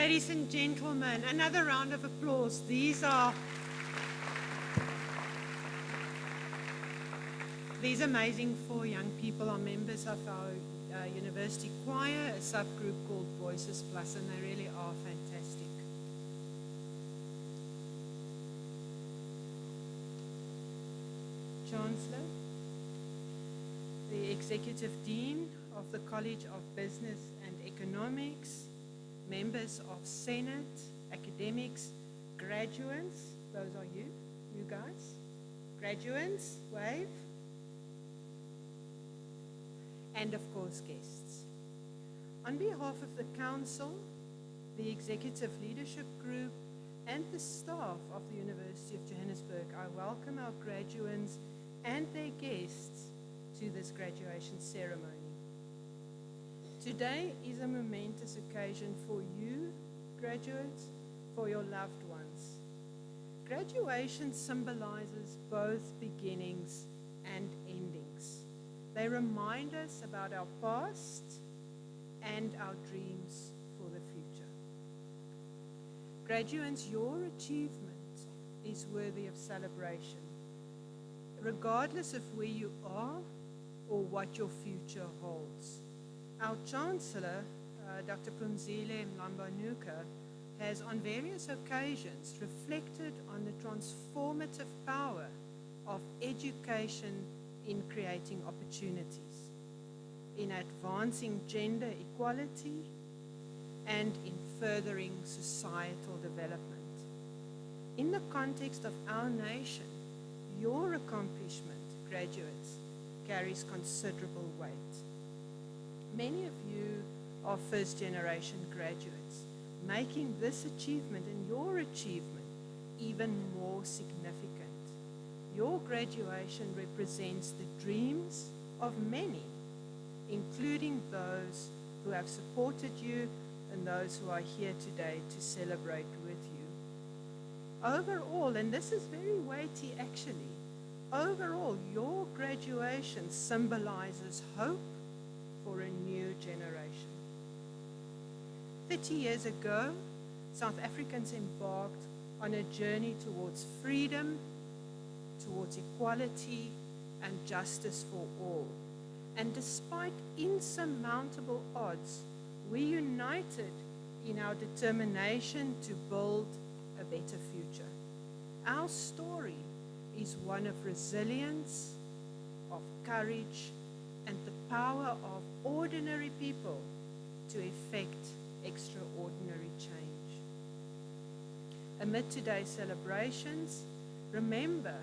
Ladies and gentlemen, another round of applause. These amazing four young people are members of our university choir, a subgroup called Voices Plus, and they really are fantastic. Chancellor, the Executive Dean of the College of Business and Economics, members of Senate, academics, graduates, those are you guys, graduates, wave, and of course guests. On behalf of the Council, the Executive Leadership Group, and the staff of the University of Johannesburg, I welcome our graduates and their guests to this graduation ceremony. Today is a momentous occasion for you, graduates, for your loved ones. Graduation symbolizes both beginnings and endings. They remind us about our past and our dreams for the future. Graduates, your achievement is worthy of celebration, regardless of where you are or what your future holds. Our Chancellor, Dr. Phumzile Mlambo-Ngcuka, has on various occasions reflected on the transformative power of education in creating opportunities, in advancing gender equality, and in furthering societal development. In the context of our nation, your accomplishment, graduates, carries considerable weight. Many of you are first-generation graduates, making this achievement and your achievement even more significant. Your graduation represents the dreams of many, including those who have supported you and those who are here today to celebrate with you. Overall, and this is very weighty actually, overall, your graduation symbolizes hope for a new generation. 30 years ago, South Africans embarked on a journey towards freedom, towards equality, and justice for all. And despite insurmountable odds, we united in our determination to build a better future. Our story is one of resilience, of courage, and the power of ordinary people to effect extraordinary change. Amid today's celebrations, remember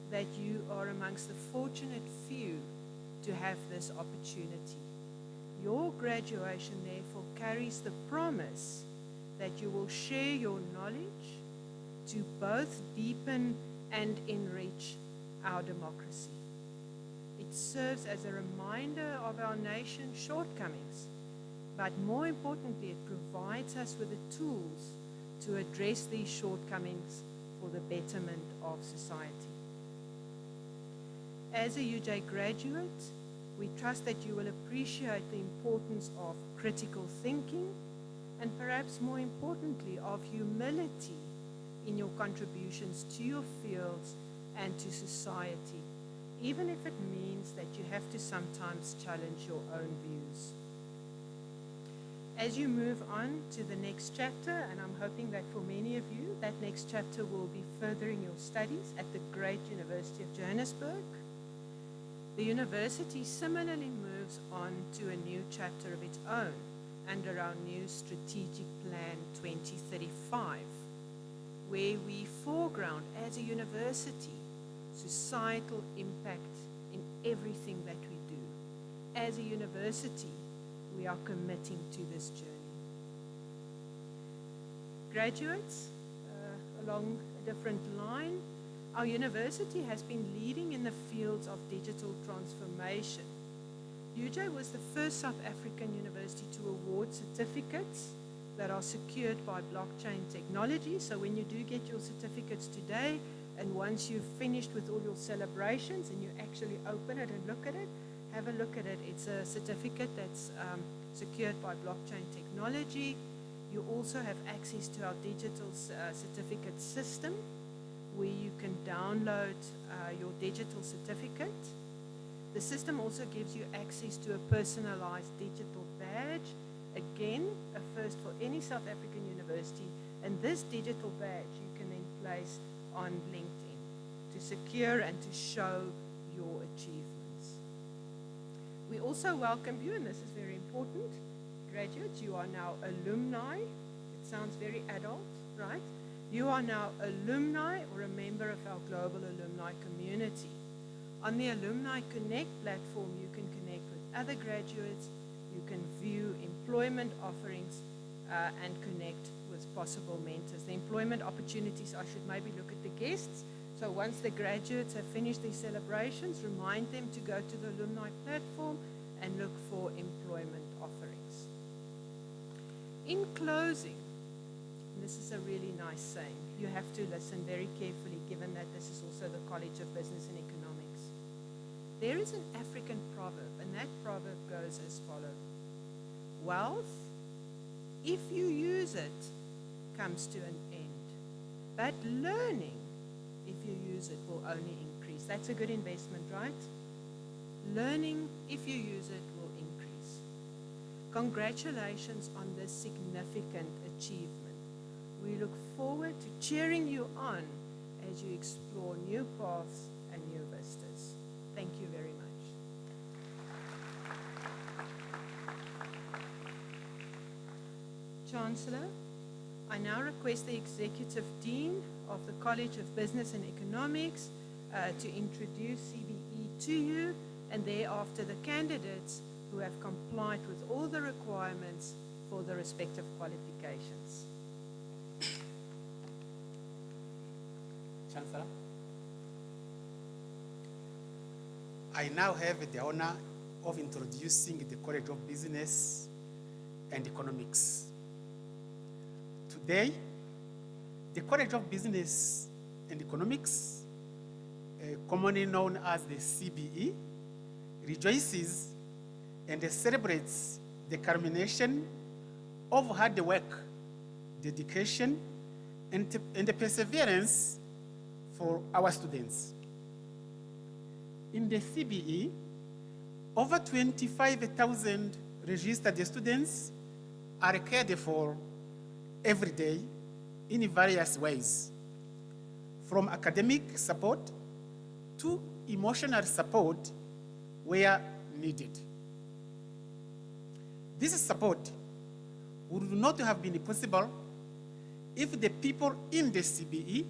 that you are amongst the fortunate few to have this opportunity. Your graduation, therefore, carries the promise that you will share your knowledge to both deepen and enrich our democracy. It serves as a reminder of our nation's shortcomings, but more importantly, it provides us with the tools to address these shortcomings for the betterment of society. As a UJ graduate, we trust that you will appreciate the importance of critical thinking and perhaps more importantly of humility in your contributions to your fields and to society, even if it means that you have to sometimes challenge your own views. As you move on to the next chapter, and I'm hoping that for many of you, that next chapter will be furthering your studies at the great University of Johannesburg, the university similarly moves on to a new chapter of its own under our new Strategic Plan 2035, where we foreground as a university societal impact in everything that we do. As a university, we are committing to this journey. Graduates, along a different line, our university has been leading in the fields of digital transformation. UJ was the first South African university to award certificates that are secured by blockchain technology. So when you do get your certificates today, and once you've finished with all your celebrations and you actually open it and look at it, have a look at it. It's a certificate that's secured by blockchain technology. You also have access to our digital certificate system, where you can download your digital certificate. The system also gives you access to a personalized digital badge, again, a first for any South African university, and this digital badge you can then place on LinkedIn to secure and to show your achievements. We also welcome you, and this is very important, graduates, you are now alumni. It sounds very adult, right? You are now alumni or a member of our global alumni community. On the Alumni Connect platform, you can connect with other graduates, you can view employment offerings, and connect with possible mentors. The employment opportunities, I should maybe look at the guests. So once the graduates have finished their celebrations, remind them to go to the alumni platform and look for employment offerings. In closing, and this is a really nice saying, you have to listen very carefully given that this is also the College of Business and Economics. There is an African proverb, and that proverb goes as follows. Wealth, if you use it, comes to an end. But learning, if you use it, will only increase. That's a good investment, right? Learning, if you use it, will increase. Congratulations on this significant achievement. We look forward to cheering you on as you explore new paths and new vistas. Thank you very much. Chancellor, I now request the Executive Dean of the College of Business and Economics to introduce CBE to you, and thereafter the candidates who have complied with all the requirements for the respective qualifications. Chancellor, I now have the honor of introducing the College of Business and Economics. Today, the College of Business and Economics, commonly known as the CBE, rejoices and celebrates the culmination of hard work, dedication, and perseverance for our students. In the CBE, over 25,000 registered students are cared for every day in various ways, from academic support to emotional support where needed. This support would not have been possible if the people in the CBE,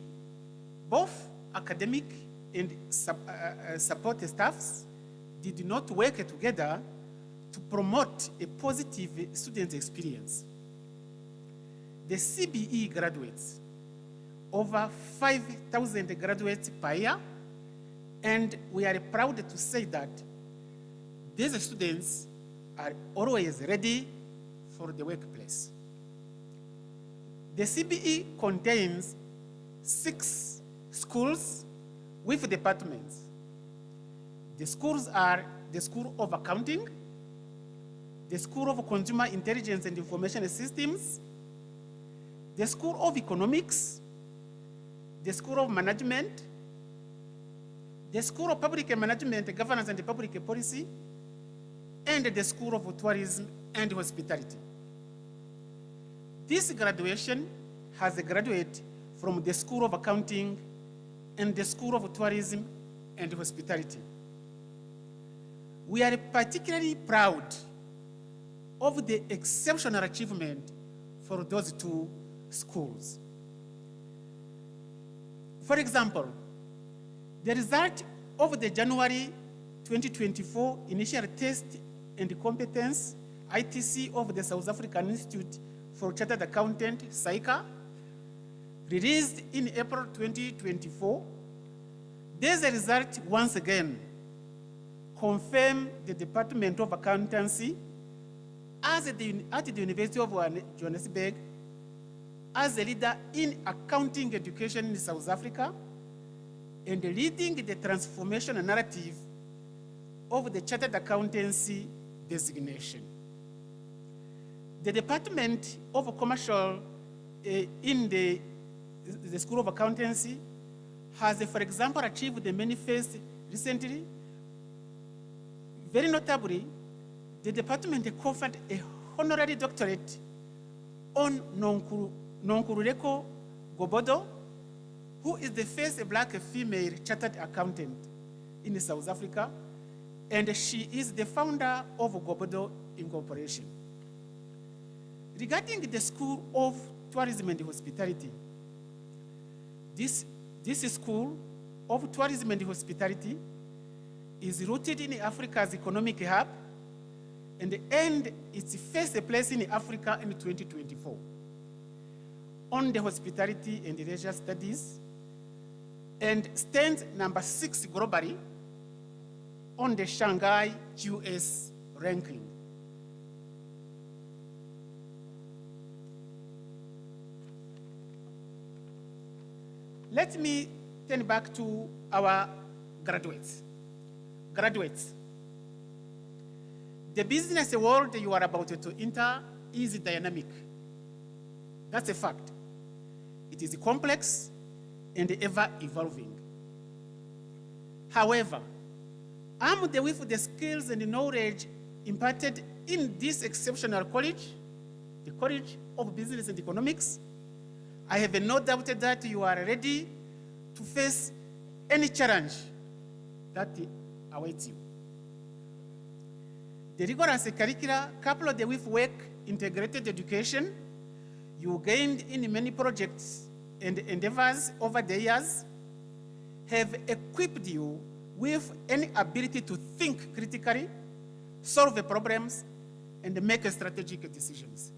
both academic and support staffs, did not work together to promote a positive student experience. The CBE graduates, over 5,000 graduates per year, and we are proud to say that these students are always ready for the workplace. The CBE contains 6 schools with departments. The schools are the School of Accounting, the School of Consumer Intelligence and Information Systems, the School of Economics, the School of Management, the School of Public Management, Governance and Public Policy, and the School of Tourism and Hospitality. This graduation has a graduate from the School of Accounting and the School of Tourism and Hospitality. We are particularly proud of the exceptional achievement for those 2 schools. For example, the result of the January 2024 initial test and competence ITC of the South African Institute for Chartered Accountant, SAICA, released in April 2024, this result once again confirmed the Department of Accountancy at the University of Johannesburg as a leader in accounting education in South Africa and leading the transformation narrative of the Chartered Accountancy designation. The Department of Commercial in the School of Accountancy has, for example, achieved the many firsts recently. Very notably, the department conferred a honorary doctorate on Nonkululeko Gobodo, who is the first black female chartered accountant in South Africa, and she is the founder of Gobodo Incorporation. Regarding the School of Tourism and Hospitality, this School of Tourism and Hospitality is rooted in Africa's economic hub and earned its first place in Africa in 2024 on the Hospitality and Leisure Studies, and stands number 6 globally on the Shanghai QS ranking. Let me turn back to our graduates. Graduates, the business world you are about to enter is dynamic. That's a fact. It is complex and ever-evolving. However, armed with the skills and knowledge imparted in this exceptional college, the College of Business and Economics, I have no doubt that you are ready to face any challenge that awaits you. The rigorous curricula, coupled with work-integrated education you gained in many projects and endeavors over the years, have equipped you with an ability to think critically, solve problems, and make strategic decisions.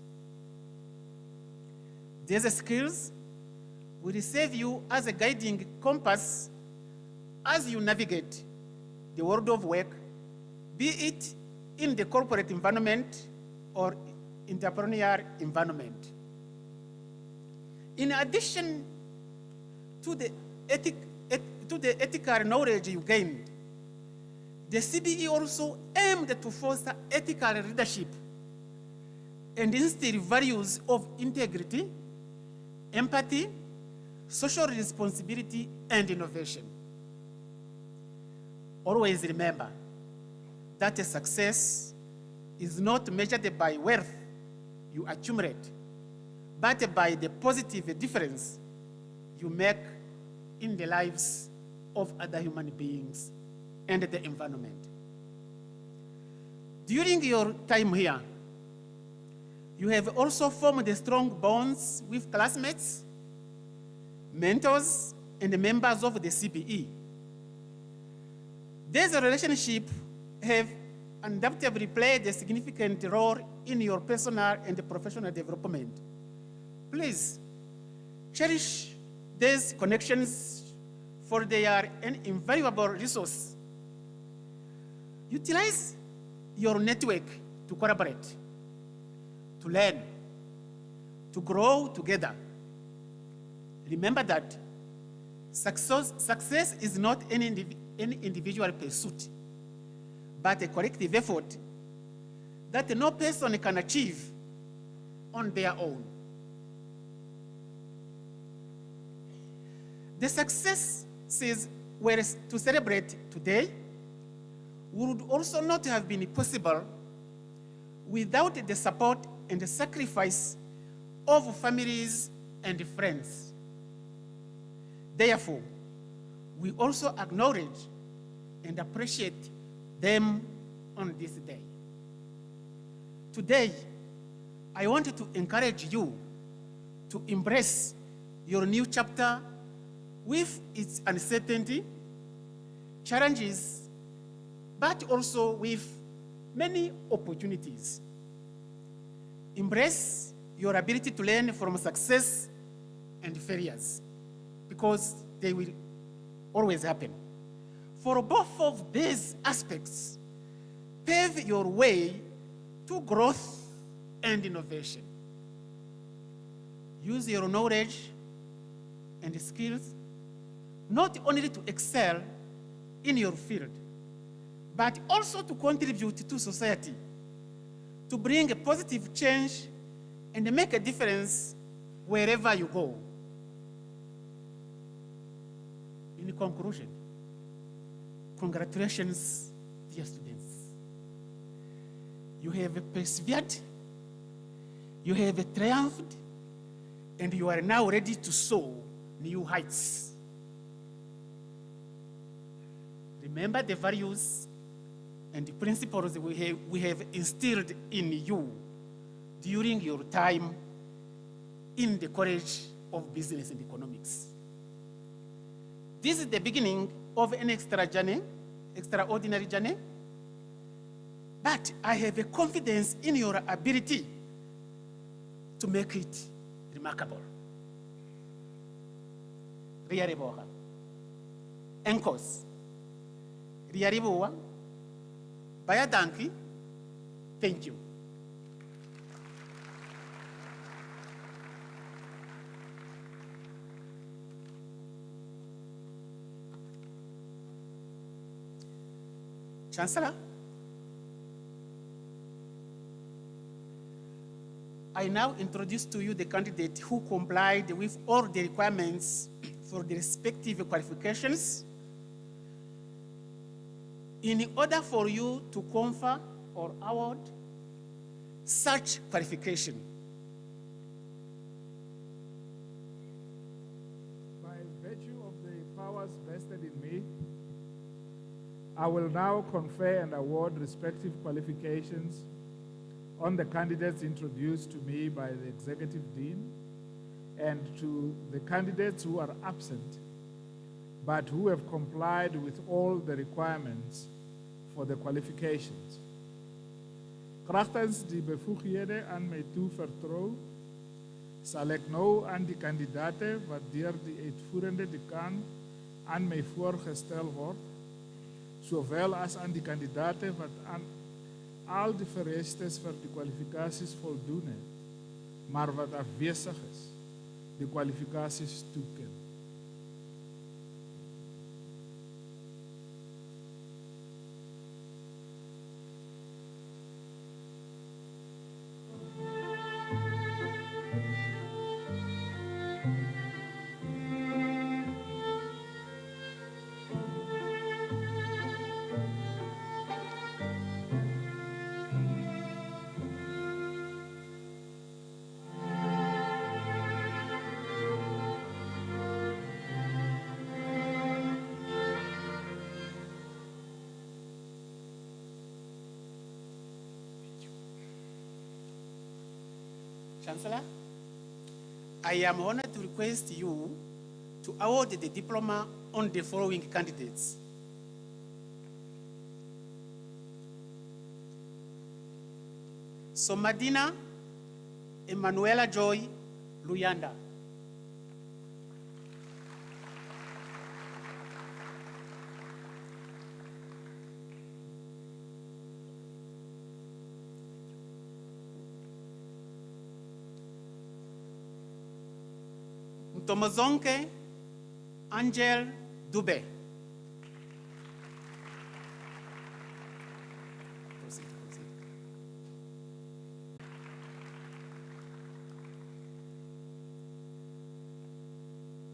These skills will serve you as a guiding compass as you navigate the world of work, be it in the corporate environment or entrepreneurial environment. In addition to the ethical knowledge you gained, the CBE also aimed to foster ethical leadership and instill values of integrity, empathy, social responsibility, and innovation. Always remember that a success is not measured by wealth you accumulate, but by the positive difference you make in the lives of other human beings and the environment. During your time here, you have also formed strong bonds with classmates, mentors, and members of the CBE. These relationships have undoubtedly played a significant role in your personal and professional development. Please cherish these connections, for they are an invaluable resource. Utilize your network to collaborate, to learn, to grow together. Remember that success is not any individual pursuit, but a collective effort that no person can achieve on their own. The successes we're to celebrate today would also not have been possible without the support and the sacrifice of families and friends. Therefore, we also acknowledge and appreciate them on this day. Today, I want to encourage you to embrace your new chapter with its uncertainty, challenges, but also with many opportunities. Embrace your ability to learn from success and failures, because they will always happen. For both of these aspects, pave your way to growth and innovation. Use your knowledge and skills not only to excel in your field, but also to contribute to society, to bring a positive change and make a difference wherever you go. In conclusion, congratulations, dear students. You have persevered, you have triumphed, and you are now ready to soar new heights. Remember the values and the principles we have instilled in you during your time in the College of Business and Economics. This is the beginning of an extraordinary journey, but I have a confidence in your ability to make it remarkable. Riariboha. Enkos. Riariboa. Bayadanki. Thank you. Chancellor, I now introduce to you the candidate who complied with all the requirements for the respective qualifications in order for you to confer or award such qualification. By virtue of the powers vested in me, I will now confer and award respective qualifications on the candidates introduced to me by the Executive Dean and to the candidates who are absent but who have complied with all the requirements for the qualifications. Kragtens die bevoegdhede aan my toevertrou, sal ek nou aan die kandidate wat deur die uitvoerende dekaan aan my voorgestel word, sowel as aan die kandidate wat aan al die vereistes vir die kwalifikasies voldoen het, maar wat afwesig is, die kwalifikasies toeken. Chancellor, I am honored to request you to award the diploma on the following candidates. Somadina Emanuela Joy Luyanda. Tomozonke Angel Dube. Proceed.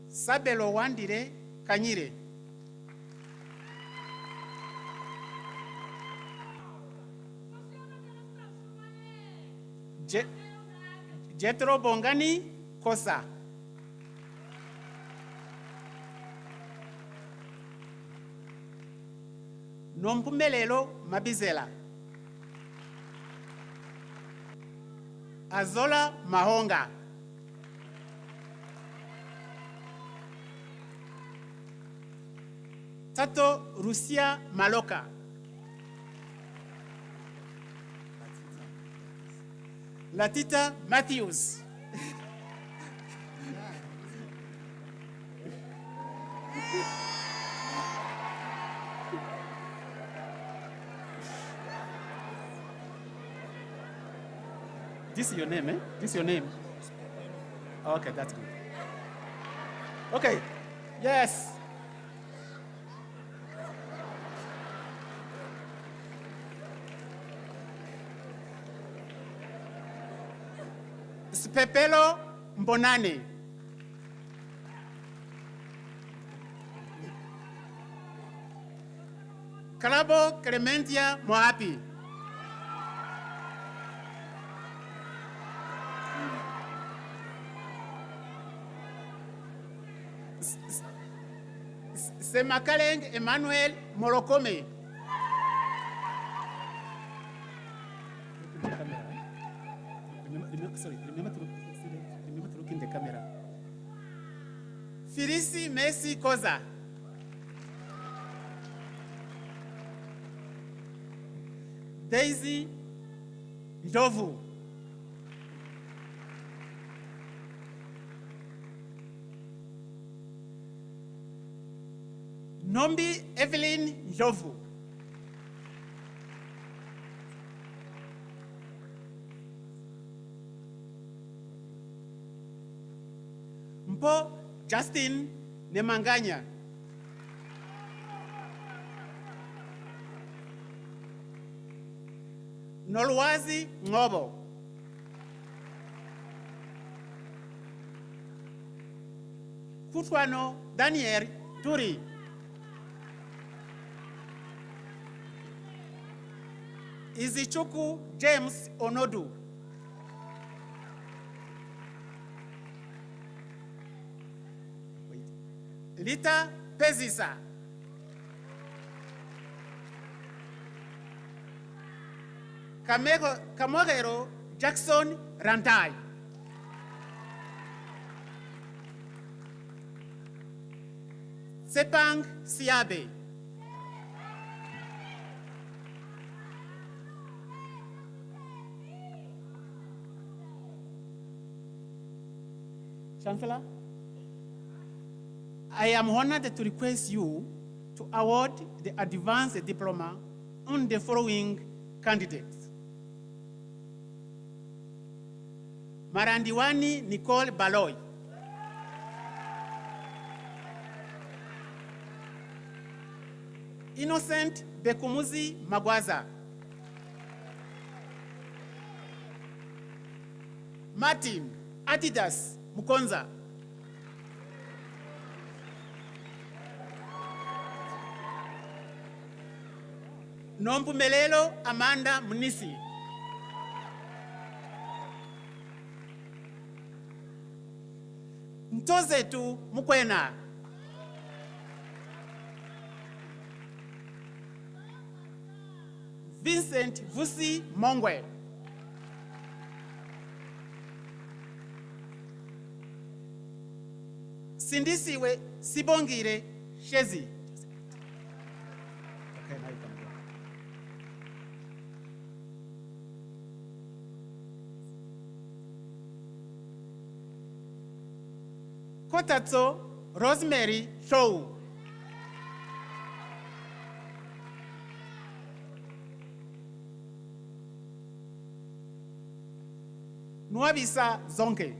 Sabelo Wandire Kanyire. Jetro Bongani Kosa. Nompumelelo Mabizela. Azola Mahonga. Tato Rusia Maloka. Latita Matthews. This is your name, eh? This is your name. Okay, that's good. Okay, yes. Mpepelo Mbonane. Kalabo Clementia Moapi. Semakaleng Emmanuel Morokome. Remember to look in the camera. Filisi Messi Koza. Daisy Ndovu. Nombi Evelyn Ndovu. Mpo Justin Nemanganya. Nolwazi Ngobo. Kutwano Daniel Turi. Izichuku James Onodu. Lita Pezisa. Kamogero Jackson Rantai. Sepang Siabe. Chancellor, I am honored to request you to award the advanced diploma on the following candidates. Marandiwani Nicole Baloy. Innocent Bekumuzi Magwaza. Martin Adidas Mukonza. Nompumelelo Amanda Munisi. Ntozetu Mukwena. Vincent Vusi Mongwe. Sindisiwe Sibongire Shezi. Okay, now you can go. Kotatso Rosemary Show. Nwabisa Zonke.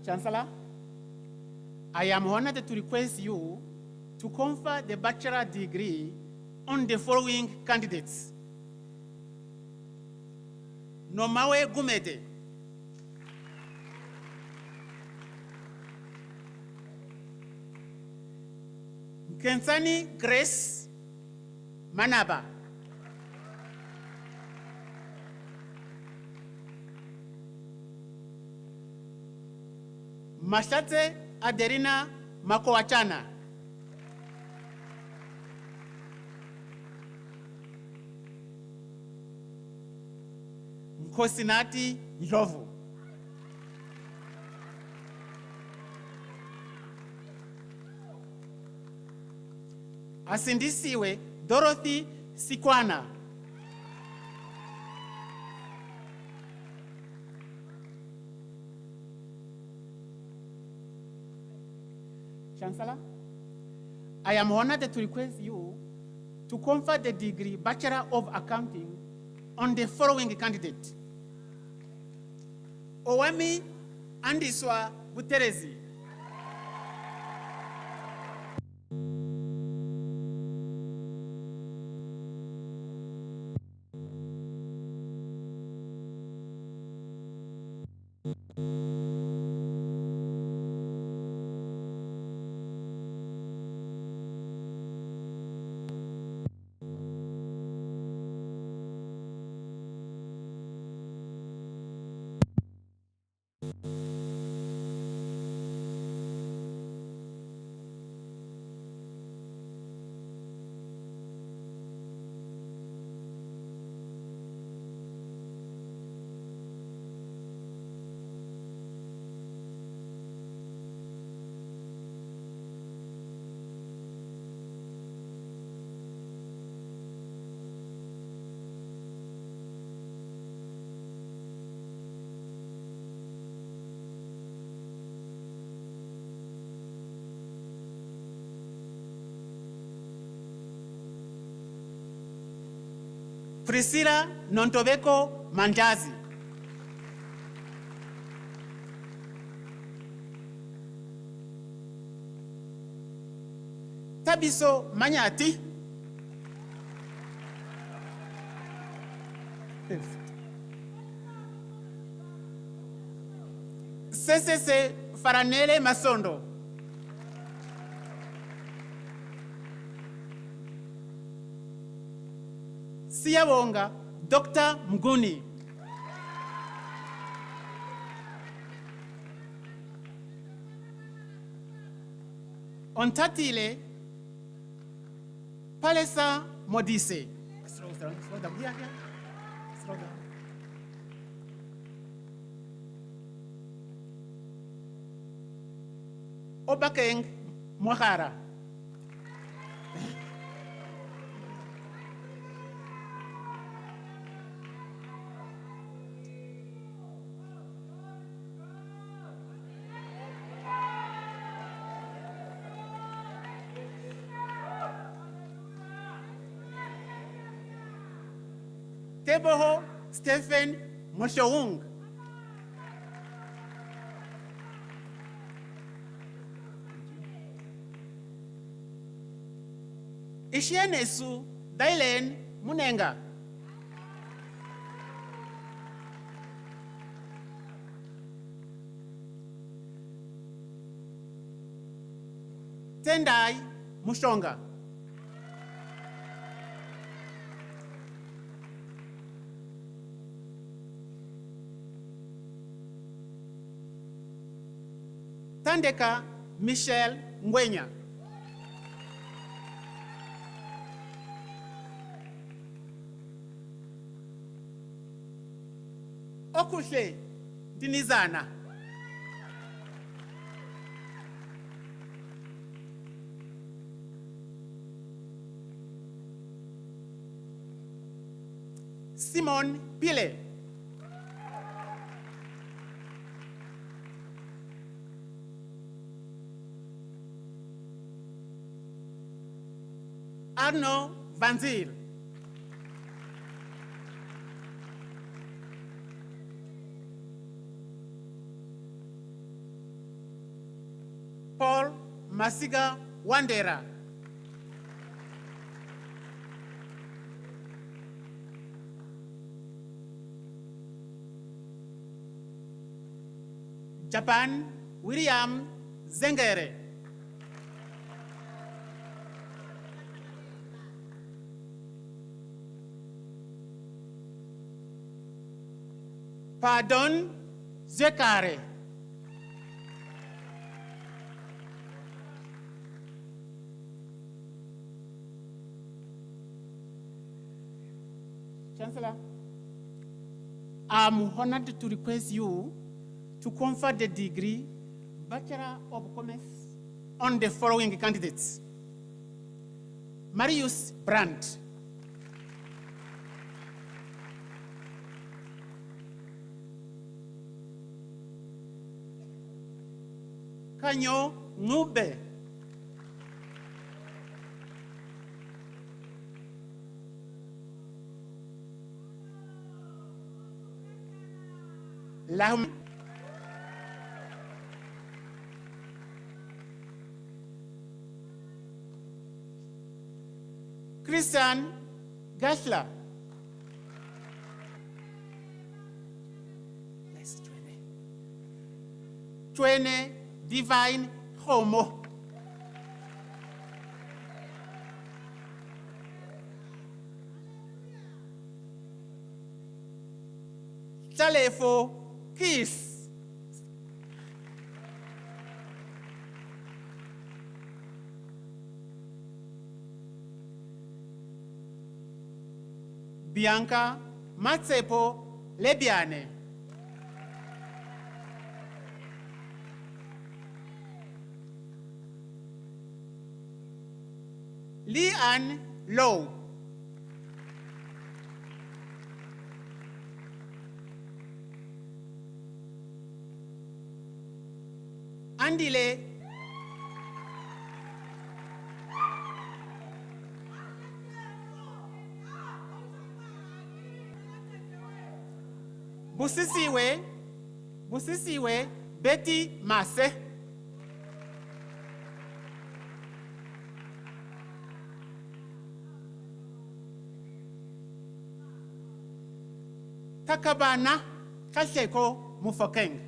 Chancellor, I am honored to request you to confer the bachelor degree on the following candidates. Nomawe Gumede. Kensani Grace Manaba. Masate Aderina Makoachana. Nkosinati Njovu. Asindisiwe Dorothy Sikwana. Chancellor, I am honored to request you to confer the degree Bachelor of Accounting on the following candidate. Owami Andiswa Buterezi. Priscilla Nontobeko Manjazi. Tabiso Manyati. CCC Faranele Masondo. Siyabonga Dr. Mguni. Ontatile Palesa Modise. Slow down. Here. Slow down. Obakeng Mohara. Teboho Stephen Moshoung. Ishienesu Dailen Munenga. Tendai Mushonga. Tandeka Michelle Ngwenya. Okushe Dinizana. Simon Pile. Arno Vanzir. Paul Masiga Wandera. Japan William Zengere. Pardon Zekare. Chancellor, I'm honored to request you to confer the degree Bachelor of Commerce on the following candidates. Marius Brandt. Kanyo Ngube. Lahum. Christian Gashla. Let's join it. twene divine homo. Chalefo kiss. Bianca Matsepo Lebiane. Leanne Low. Andile Busisiwe Betty Mase. Takabana Kasheko Mufokeng.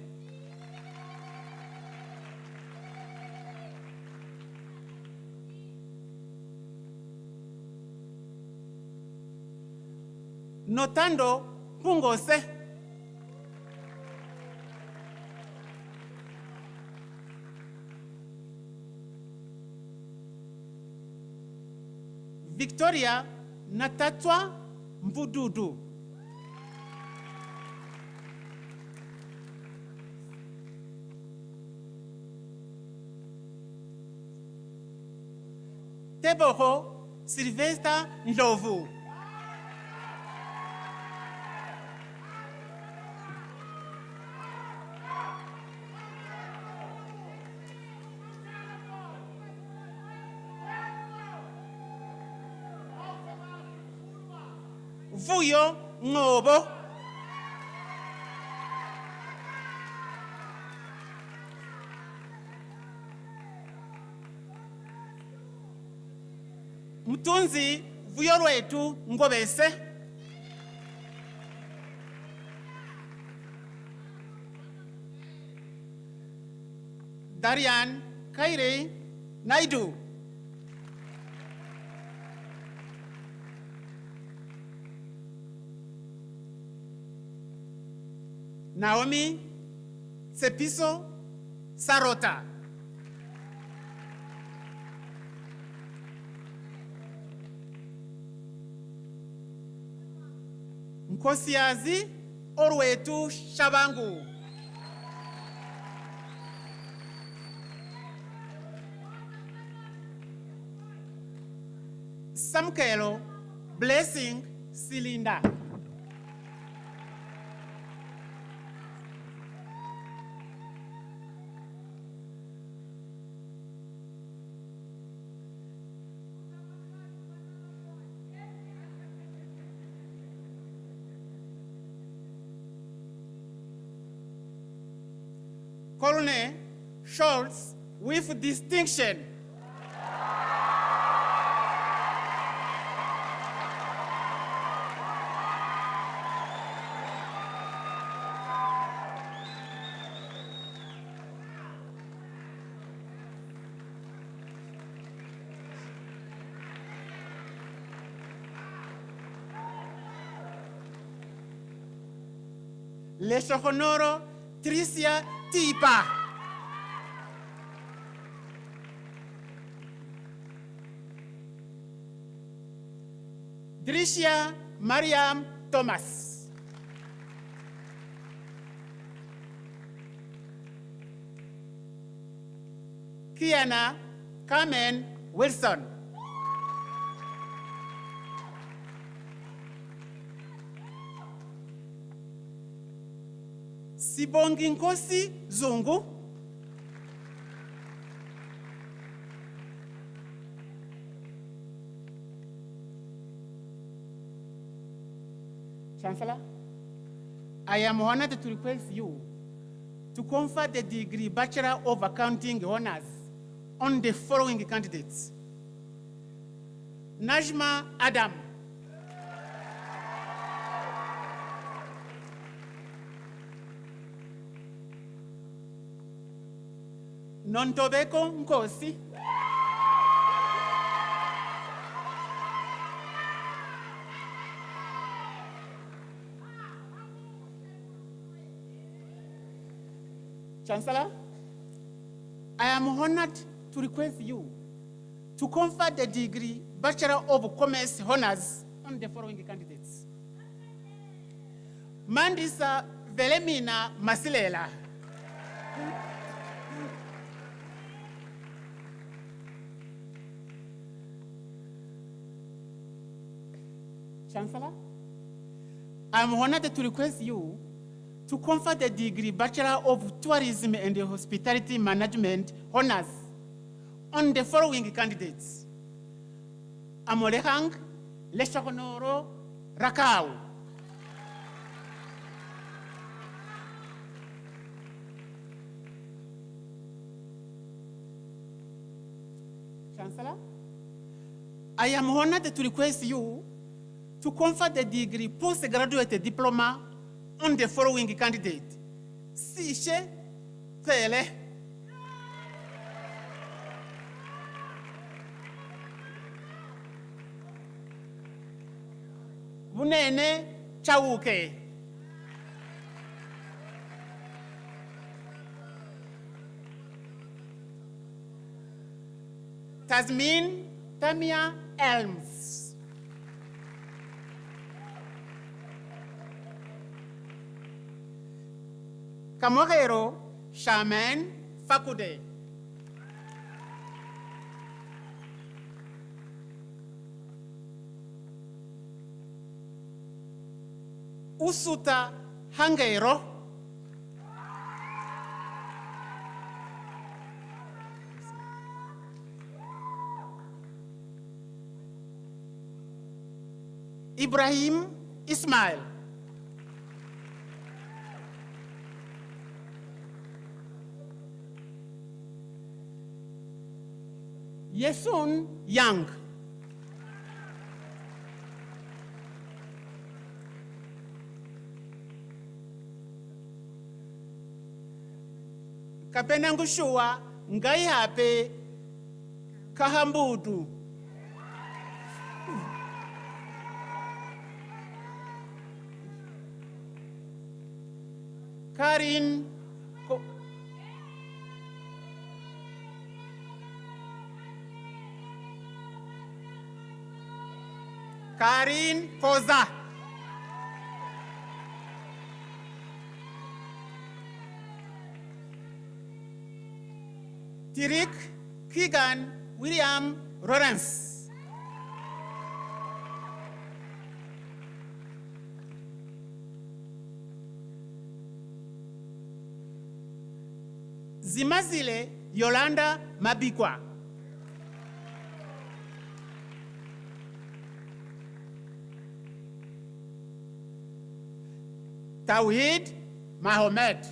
Notando Pungose. Victoria Natatwa Mvududu. Teboho Sylvester Ndovu. Vuyo Ngobo. Mtunzi Vuyo Lwetu Ngobese. Darian Kairi Naidu. Naomi Sepiso Sarota. Nkosiazi Orwetu Shabangu. Samkelo Blessing Silinda. Colonel Schultz with distinction. Le Honoro Tricia Tipa. Dricia Mariam Thomas. Kiana Carmen Wilson. Sibongi Nkosi Zungu. Chancellor, I am honored to request you to confer the degree Bachelor of Accounting honors on the following candidates: Najma Adam, Nontobeko Nkosi. Chancellor, I am honored to request you to confer the degree Bachelor of Commerce Honors on the following candidates. Mandisa Velemina Masilela. Chancellor, I am honored to request you to confer the degree Bachelor of Tourism and Hospitality Management Honors on the following candidates. Amolehang Leshakonoro Rakau. Chancellor, I am honored to request you to confer the degree postgraduate diploma on the following candidate. Sishe Tele. Bunene Chauke. Tasmin Tamia Elms. Kamorero Shaman Fakude. Usuta Hangero. Ibrahim Ismail. Yesun Yang. Kapenangushua Ngai Hape Kahambudu. Karin Karin Koza. Tirik Keegan William Lawrence. Zimazile Yolanda Mabikwa. Tawhid Mahomed.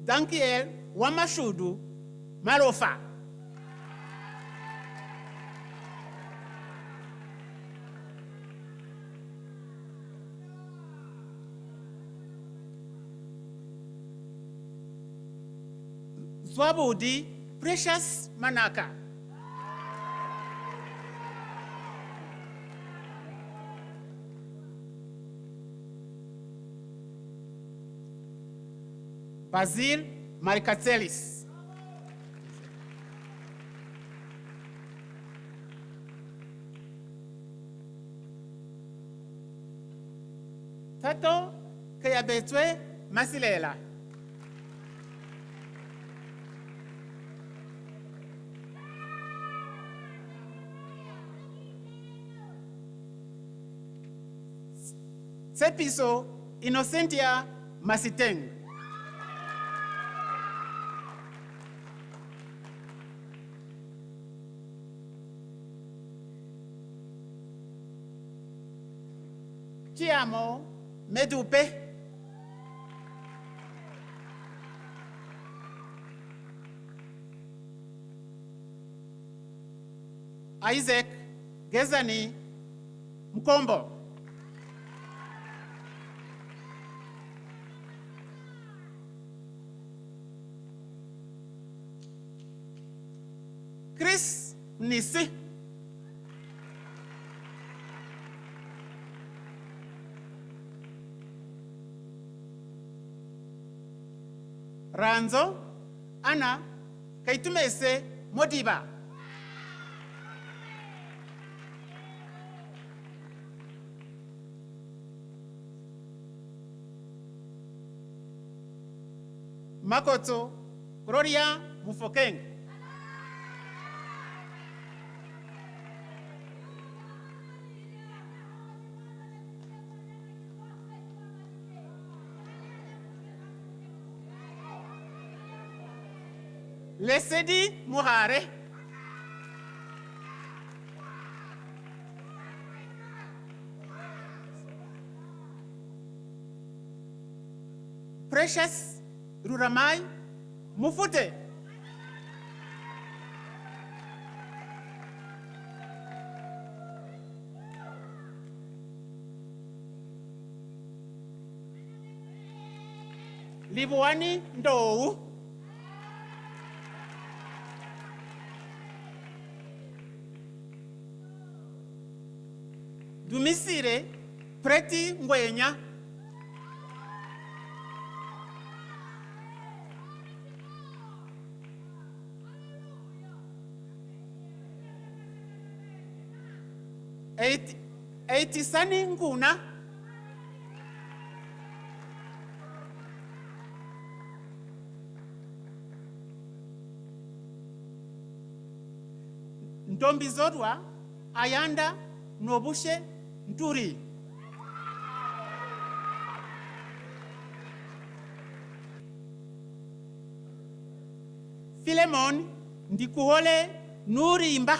Dankiel Wamashudu Marofa. Swabudi Precious Manaka. Basil Marikatselis. Tato Kayabetwe Masilela. Sepiso Innocentia Masiteng. Chiamo Medupe. Isaac Gezani Mkombo. Chris Nisi. Ranzo Ana Kaitumese Modiba. Makoto Gloria Mufokeng. Lesedi Muhare. Precious Ruramai Mufute. Libuani Ndou. Dumisire Preti Ngwenya. Eitisani Nguna. Ntombi Zodwa Ayanda Nobushe Nturi. Philemon Ndikuhole Nurimba.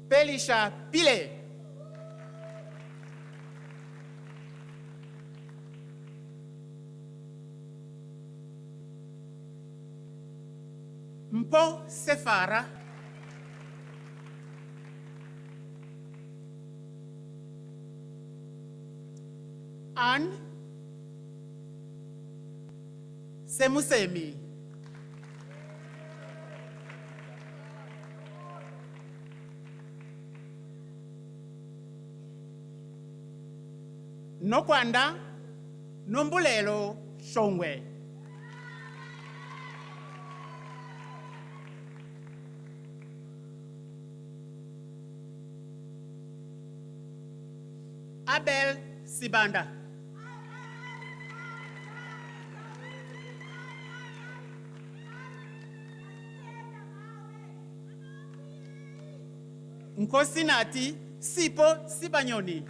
Pelisha Pile. Mpo Sefara. An Semusemi. Nokwanda Nombulelo Shongwe. Abel Sibanda. Nkosinati Sipo Sibanyoni.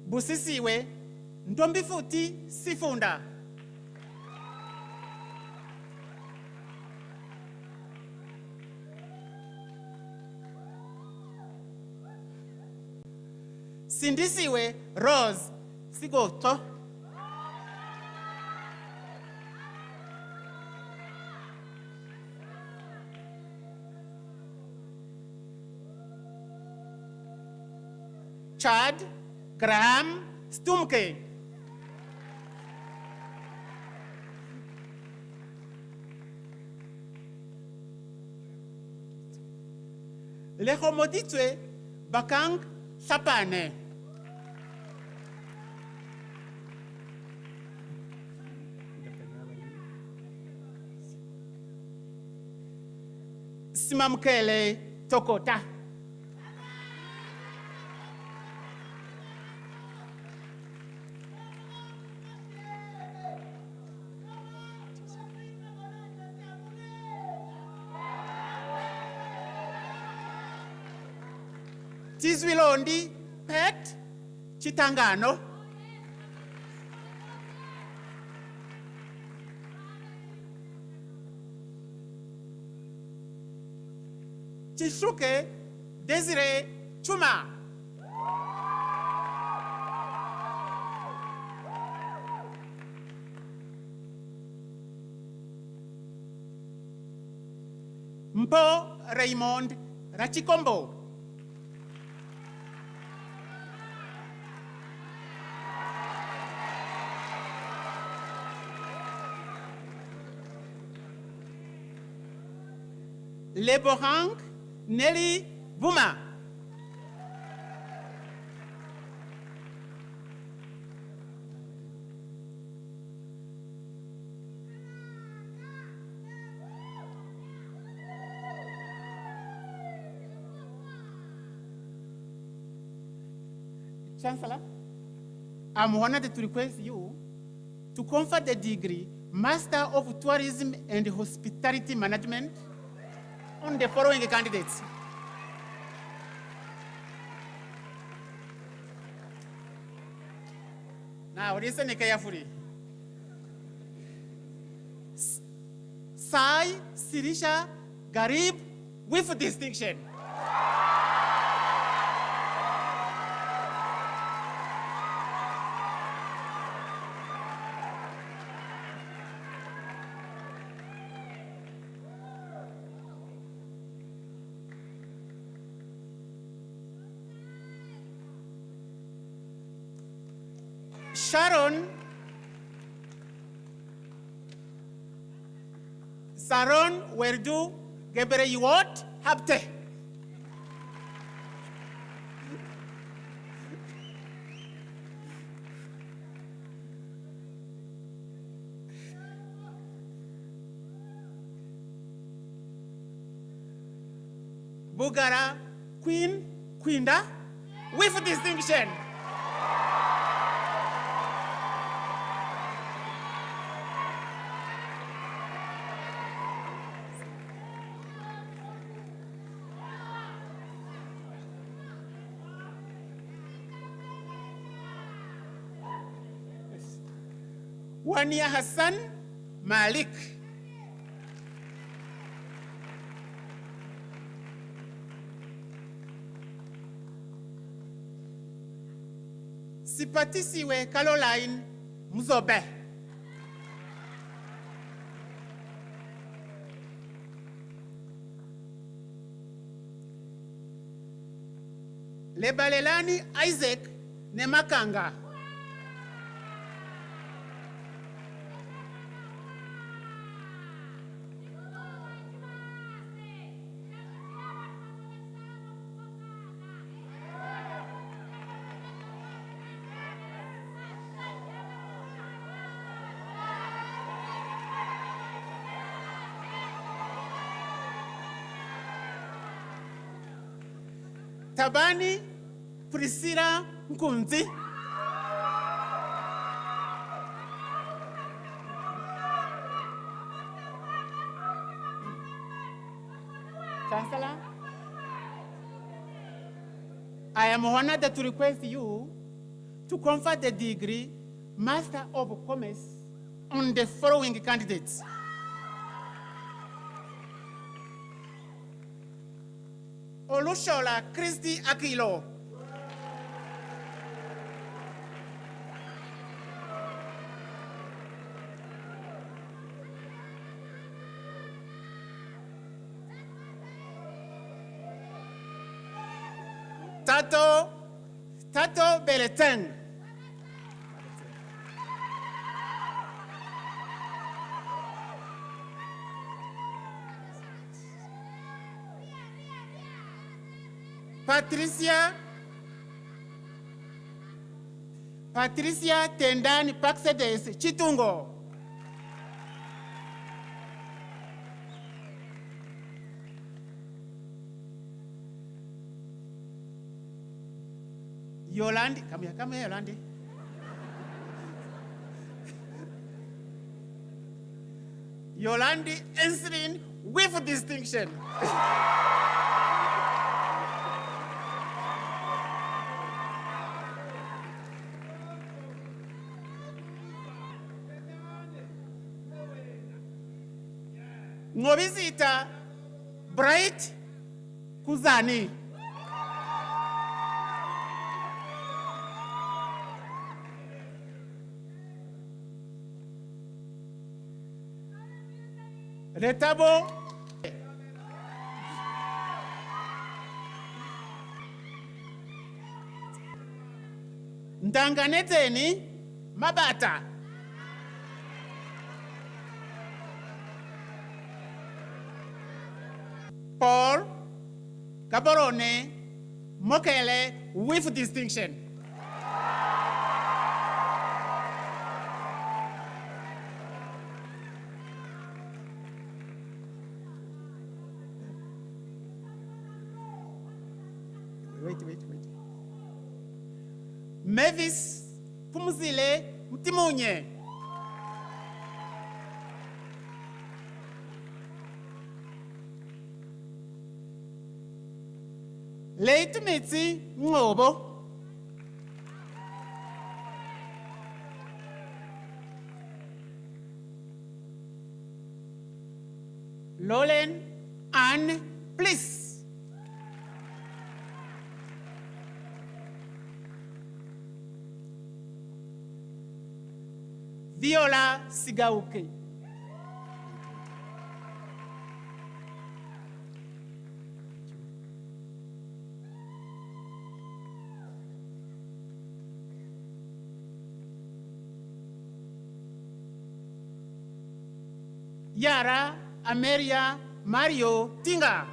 Busisiwe Ntombi Futi Sifunda. Sindisiwe Rose Sigoto. Chad Graham Stumke. Lehomoditwe Bakang Sapane. Simamkele Tokota. Tizwilondi Pet Chitangano. Chishuke Desire Chuma. Mpo Raymond Rachikombo. Leborang Nelly Buma. Chancellor, I'm honored to request you to confer the degree Master of Tourism and Hospitality Management on the following candidates. Now listen carefully. Sai Sirisha Garib with distinction. Sharon Saron Werdu Gebereyot Habte. Bugara Queen Quinda with distinction. Wania Hassan Malik. Sipatisiwe Caroline Muzobe. Lebalelani Isaac Nemakanga. Tabani Priscilla Nkunzi. Chancellor, I am honored to request you to confer the degree Master of Commerce on the following candidates. Olushola Christy Akilo. Tato Beleteng. Patricia Tendani Paxedes Chitungo. Yolandi, come here, Yolandi. Yolandi answering with distinction. Ngobizita Bright Kuzani. Letabo. Ndanganeteni Mabata. Paul Gaborone Mokele with distinction. Wait. Mavis Pumzile Mtimunye. Late Mitzi Ngobo. Lolen Anne, please. Viola Sigauke. Yara Ameria Mario Tinga.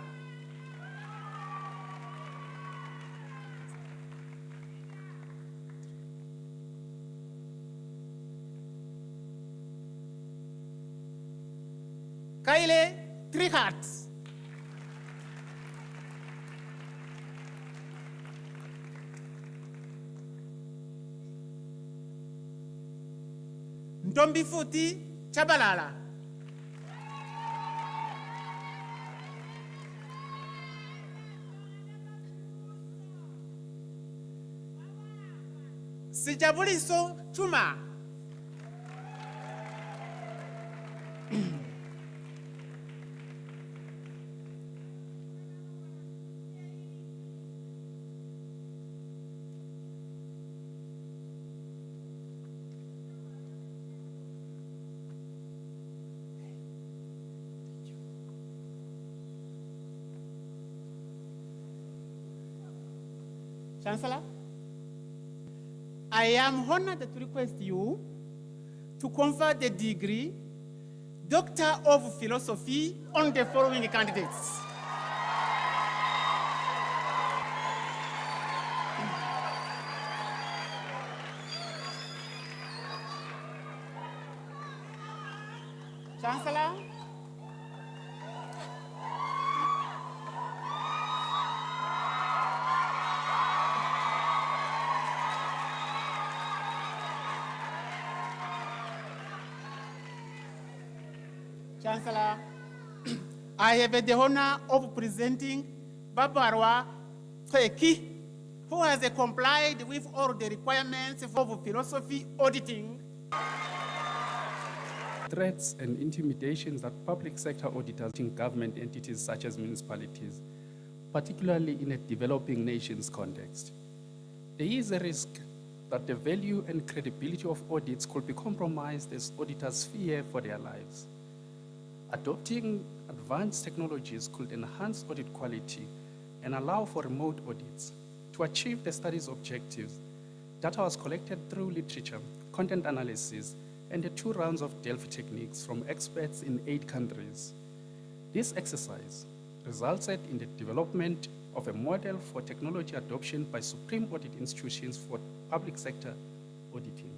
Kyle Trihart. Ntombi Futi Chabalala. Sijabuliso Chuma. Chancellor, I am honored to request you to confer the degree Doctor of Philosophy on the following candidates. Chancellor, Chancellor, I have the honor of presenting Babarwa Feki, who has complied with all the requirements of philosophy auditing. Threats and intimidations that public sector auditors in government entities such as municipalities, particularly in a developing nation's context. There is a risk that the value and credibility of audits could be compromised as auditors fear for their lives. Adopting advanced technologies could enhance audit quality and allow for remote audits. To achieve the study's objectives, data was collected through literature, content analysis, and the 2 rounds of Delphi techniques from experts in 8 countries. This exercise resulted in the development of a model for technology adoption by supreme audit institutions for public sector auditing.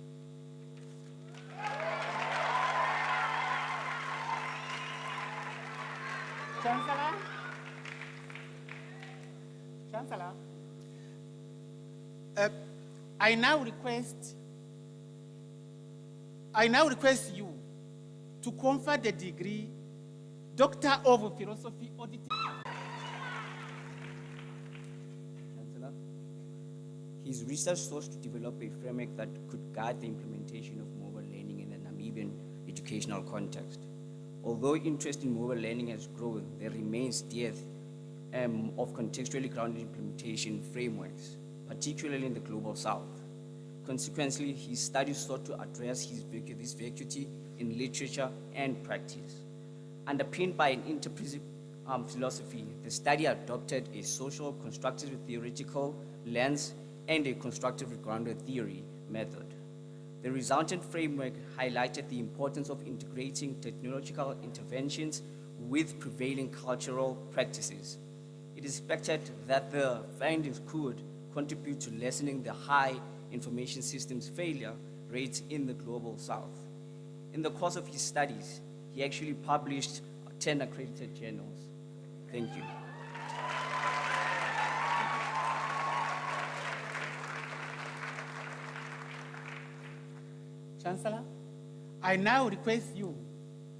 Chancellor, I now request you to confer the degree Doctor of Philosophy Auditing. Chancellor, his research sought to develop a framework that could guide the implementation of mobile learning in the Namibian educational context. Although interest in mobile learning has grown, there remains depth of contextually grounded implementation frameworks, particularly in the Global South. Consequently, his studies sought to address this vacuity in literature and practice. Underpinned by an interpretive philosophy, the study adopted a social constructive theoretical lens and a constructive grounded theory method. The resultant framework highlighted the importance of integrating technological interventions with prevailing cultural practices. It is expected that the findings could contribute to lessening the high information systems failure rates in the Global South. In the course of his studies, he actually published 10 accredited journals. Thank you. Chancellor, I now request you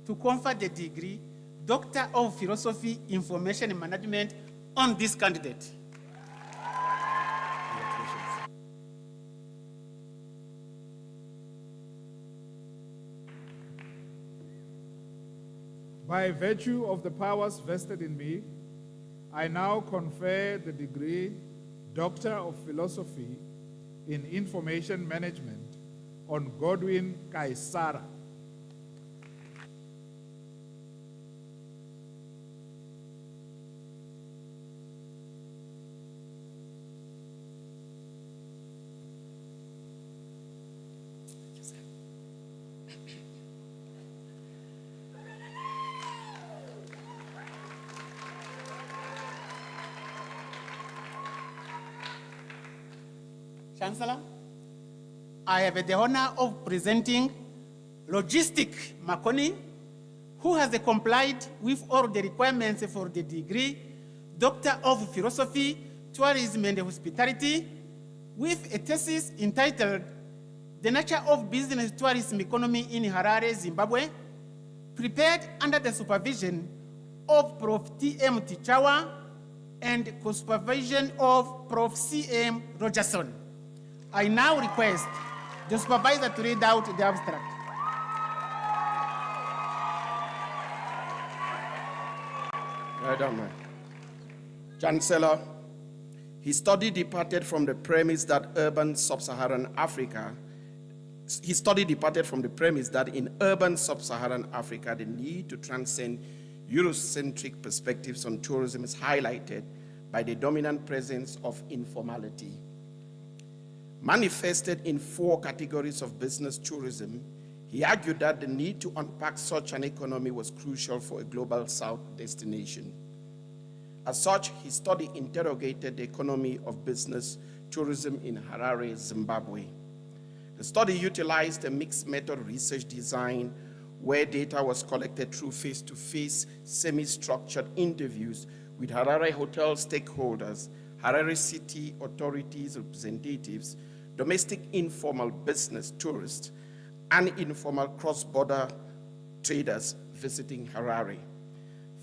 to confer the degree Doctor of Philosophy Information Management on this candidate. By virtue of the powers vested in me, I now confer the degree Doctor of Philosophy in Information Management on Godwin Kaisara. Chancellor, I have the honor of presenting Logistic Makoni, who has complied with all the requirements for the degree Doctor of Philosophy, Tourism and Hospitality, with a thesis entitled The Nature of Business Tourism Economy in Harare, Zimbabwe, prepared under the supervision of Prof. T.M. Tichawa and co-supervision of Prof. C.M. Rogerson. I now request the supervisor to read out the abstract. Madam Chancellor, his study departed from the premise that in urban sub-Saharan Africa, the need to transcend Eurocentric perspectives on tourism is highlighted by the dominant presence of informality. Manifested in 4 categories of business tourism, he argued that the need to unpack such an economy was crucial for a Global South destination. As such, his study interrogated the economy of business tourism in Harare, Zimbabwe. The study utilized a mixed method research design where data was collected through face-to-face, semi-structured interviews with Harare hotel stakeholders, Harare city authorities representatives, domestic informal business tourists, and informal cross-border traders visiting Harare.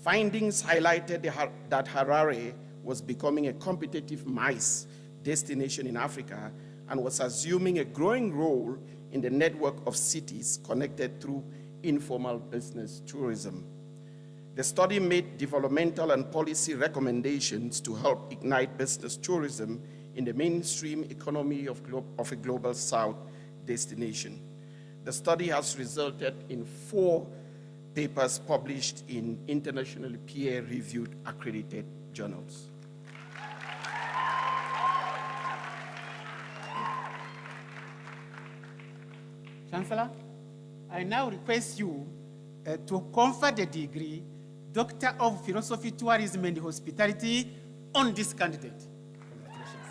Findings highlighted that Harare was becoming a competitive MICE destination in Africa and was assuming a growing role in the network of cities connected through informal business tourism. The study made developmental and policy recommendations to help ignite business tourism in the mainstream economy of a Global South destination. The study has resulted in 4 papers published in internationally peer-reviewed accredited journals. Chancellor, I now request you to confer the degree Doctor of Philosophy, Tourism and Hospitality on this candidate. Congratulations.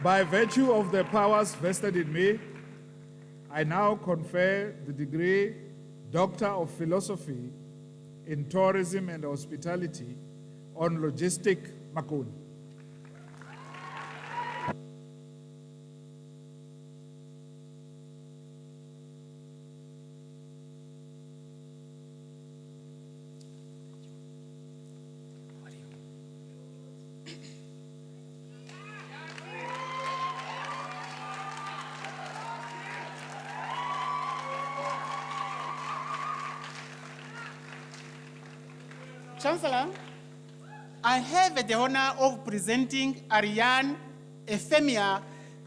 By virtue of the powers vested in me, I now confer the degree Doctor of Philosophy in Tourism and Hospitality on Logistic Makoni. Chancellor, I have the honor of presenting Ariane Euphemia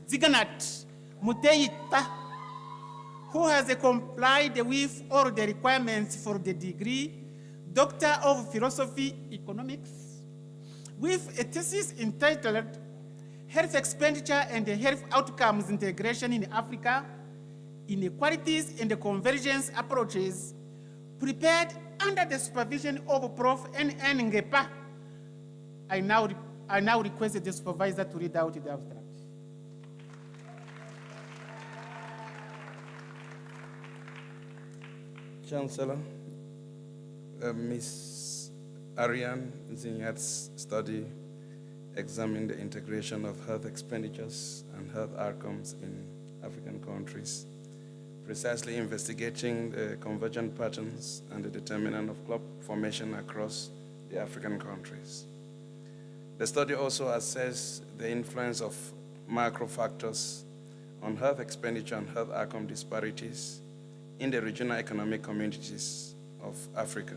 Ziganat Muteita, who has complied with all the requirements for the degree Doctor of Philosophy Economics, with a thesis entitled Health Expenditure and Health Outcomes Integration in Africa, Inequalities and Convergence Approaches, prepared under the supervision of Prof. N.N. Ngepa. I now request the supervisor to read out the abstract. Chancellor, Ms. Ariane Zingat's study examined the integration of health expenditures and health outcomes in African countries, precisely investigating the convergent patterns and the determinant of club formation across the African countries. The study also assessed the influence of macro factors on health expenditure and health outcome disparities in the regional economic communities of Africa.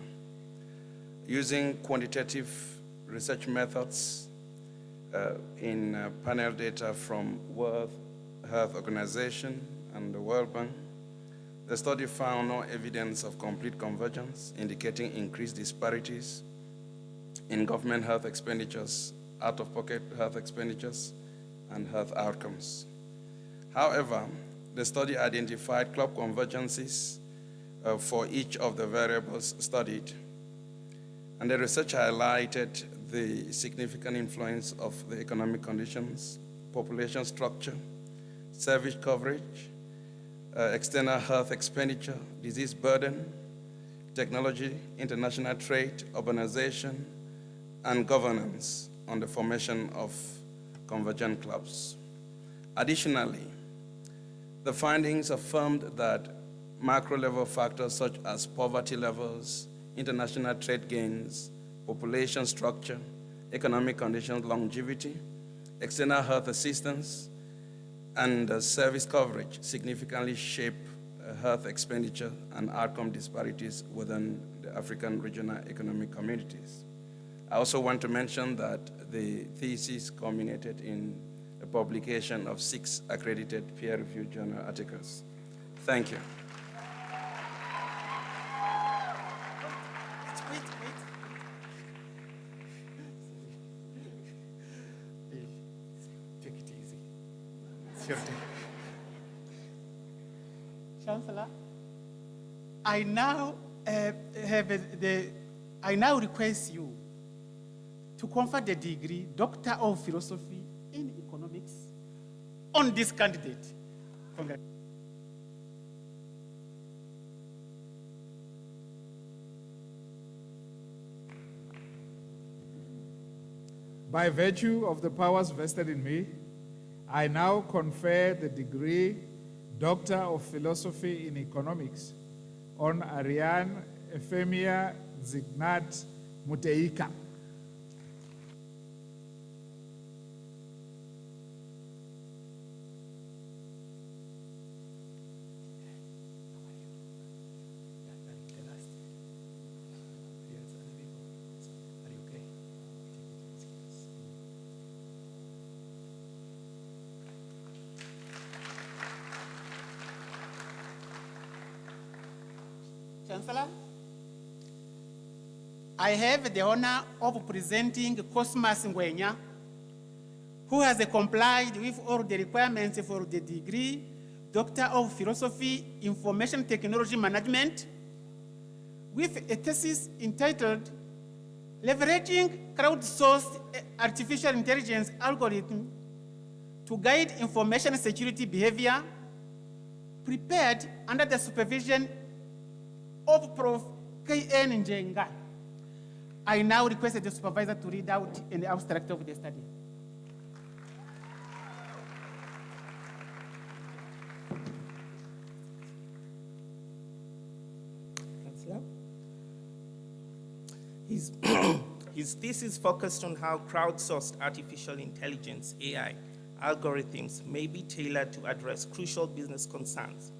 Using quantitative research methods in panel data from World Health Organization and the World Bank, the study found no evidence of complete convergence, indicating increased disparities in government health expenditures, out-of-pocket health expenditures, and health outcomes. However, the study identified club convergences for each of the variables studied, and the research highlighted the significant influence of the economic conditions, population structure, service coverage, external health expenditure, disease burden, technology, international trade, urbanization, and governance on the formation of convergent clubs. Additionally, the findings affirmed that macro-level factors such as poverty levels, international trade gains, population structure, economic conditions, longevity, external health assistance, and service coverage significantly shape health expenditure and outcome disparities within the African regional economic communities. I also want to mention that the thesis culminated in a publication of 6 accredited peer-reviewed journal articles. Thank you. Wait. Take it easy. It's your turn. Chancellor, I now request you to confer the degree Doctor of Philosophy in Economics on this candidate. Congratulations. By virtue of the powers vested in me, I now confer the degree Doctor of Philosophy in Economics on Ariane Euphemia Zignat Muteika. Chancellor, I have the honor of presenting Cosmas Ngwenya, who has complied with all the requirements for the degree Doctor of Philosophy Information Technology Management, with a thesis entitled Leveraging Crowdsourced Artificial Intelligence Algorithm to Guide Information Security Behavior, prepared under the supervision of Prof. K.N. Njenga. I now request the supervisor to read out an abstract of the study. Chancellor? His thesis focused on how crowdsourced artificial intelligence, AI, algorithms may be tailored to address crucial business concerns,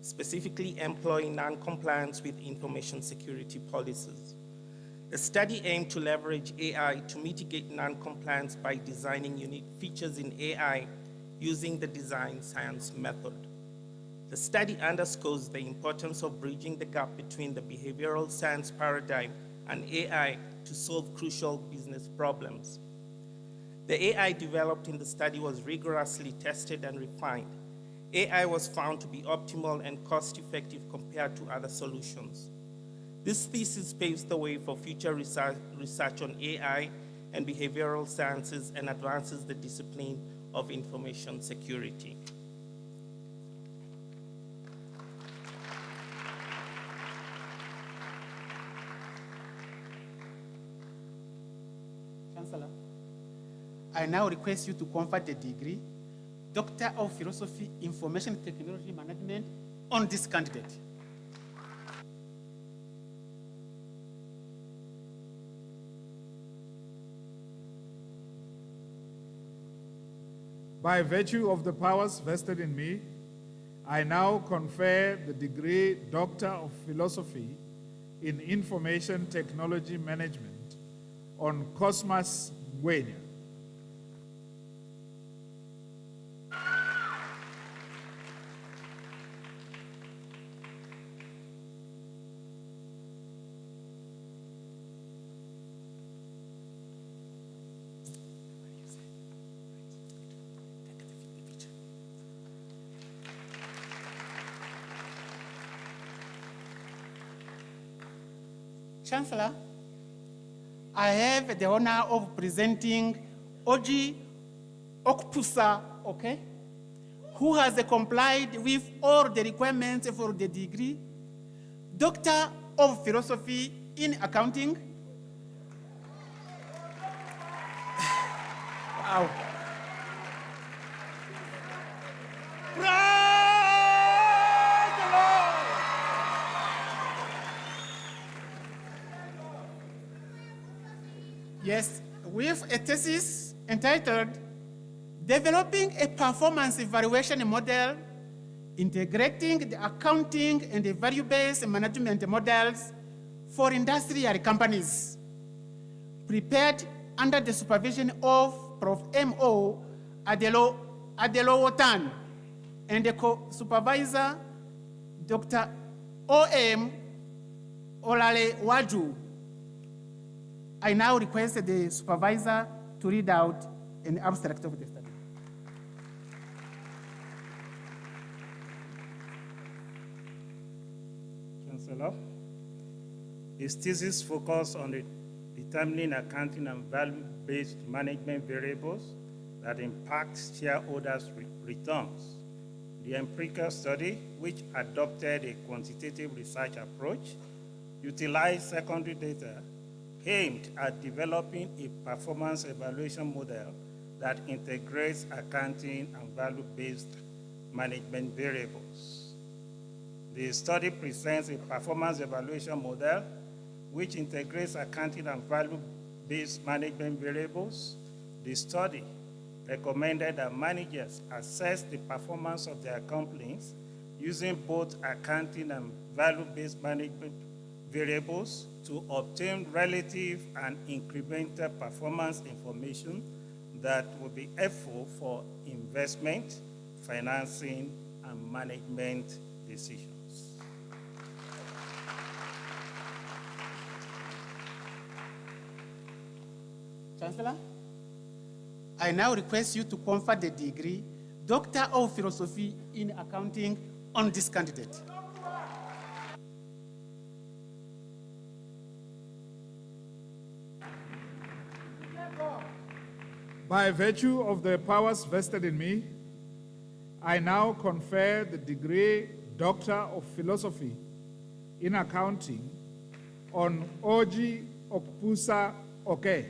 specifically employing non-compliance with information security policies. The study aimed to leverage AI to mitigate non-compliance by designing unique features in AI using the design science method. The study underscores the importance of bridging the gap between the behavioral science paradigm and AI to solve crucial business problems. The AI developed in the study was rigorously tested and refined. AI was found to be optimal and cost-effective compared to other solutions. This thesis paves the way for future research on AI and behavioral sciences and advances the discipline of information security. Chancellor, I now request you to confer the degree, Doctor of Philosophy, Information Technology Management, on this candidate. By virtue of the powers vested in me, I now confer the degree Doctor of Philosophy in Information Technology Management on Cosmas Ngwenya. Chancellor, I have the honor of presenting Oji Okpusa, okay, who has complied with all the requirements for the degree, Doctor of Philosophy in Accounting. Wow. Yes, with a thesis entitled Developing a Performance Evaluation Model, Integrating the Accounting and the Value-Based Management Models for Industrial Companies, prepared under the supervision of Prof. M.O. Adelowotan and the co-supervisor, Dr. O.M. Olalewaju. I now request the supervisor to read out an abstract of the study. Chancellor, his thesis focused on determining accounting and value-based management variables that impact shareholders' returns. The empirical study, which adopted a quantitative research approach, utilized secondary data aimed at developing a performance evaluation model that integrates accounting and value-based management variables. The study presents a performance evaluation model which integrates accounting and value-based management variables. The study recommended that managers assess the performance of their companies using both accounting and value-based management variables to obtain relative and incremental performance information that will be helpful for investment, financing, and management decisions. Chancellor, I now request you to confer the degree Doctor of Philosophy in Accounting on this candidate. By virtue of the powers vested in me, I now confer the degree Doctor of Philosophy in Accounting on Oji Okpusa Oke.